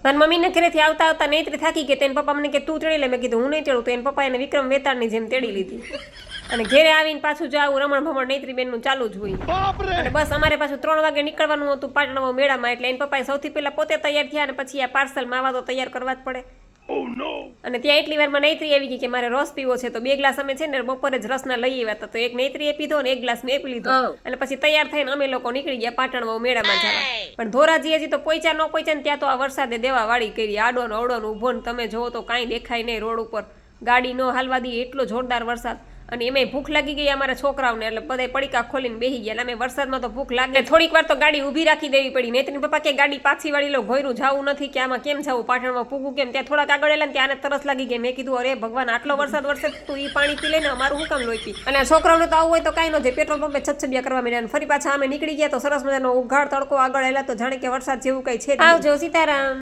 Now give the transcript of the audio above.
મારી મમ્મીને ઘરેથી આવતા આવતા નૈત્રી થાકી ગઈ. તેને પપ્પા મને કે તું તેડી લે. મેં કીધું હું નહીં તેડું. તો એને પપ્પા એને વિક્રમ વેતાળની જેમ તેડી લીધી. અને ઘેરે આવીને પાછું જો આવું રમણ ભમણ નૈત્રી બેનનું ચાલુ જ હોય. અને બસ અમારે પાછું 3 વાગે નીકળવાનું હતું પાટણમાં મેળામાં. એટલે એને પપ્પાએ સૌથી પહેલા પોતે તૈયાર થયા અને પછી આ પાર્સલ માવા તો તૈયાર કરવા જ પડે. અને ત્યાં એટલી વારમાં નૈત્રી આવી ગઈ કે મારે રસ પીવો છે. તો 2 ગ્લાસ અમે છે ને બપોરે જ રસના લઈ આવ્યા હતા. તો એક નૈત્રીએ પીધો અને 1 ગ્લાસ મેં પી લીધો. અને પછી તૈયાર થઈને અમે લોકો નીકળી ગયા પાટણમાં મેળામાં જવા. પણ ધોરાજી હજી તો પહોંચ્યા ન પહોંચ્યા ને ત્યાં તો આ વરસાદે દેવા વાળી કરી. આડોનો અવડોનો ઊભો ને તમે જોવો તો કાંઈ દેખાય નહીં રોડ ઉપર. ગાડી ન હાલવા દી એટલો જોરદાર વરસાદ. અને એમાંય ભૂખ લાગી ગઈ અમારા છોકરાઓને. એટલે બધા પડીકા ખોલીને બેસી ગયા. અમે વરસાદમાં તો ભૂખ લાગે થોડીક વાર તો ગાડી ઊભી રાખી દેવી પડી. નૈત્રી પપ્પા કે ગાડી પાછી વાળી લો, ઘોયરું જવું નથી કે આમાં કેમ જવું, પાટણમાં પૂગું કેમ. ત્યાં થોડાક આગળ એલા ને ત્યાં તરસ લાગી ગઈ. મેં કીધું અરે ભગવાન આટલો વરસાદ વરસે તું ઈ પાણી પી લે ને, અમારું શું કામ લોહી પી. અને છોકરાઓને તો આવું હોય તો કાંઈ ન થાય, પેટ્રોલ પંપે છછબિયા કરવા માંડ્યા. અને ફરી પાછા અમે નીકળી ગયા તો સરસ મજાનો ઉઘાડ તડકો આગળ એલા તો જાણે કે વરસાદ જેવું કઈ છે. આવજો સીતારામ.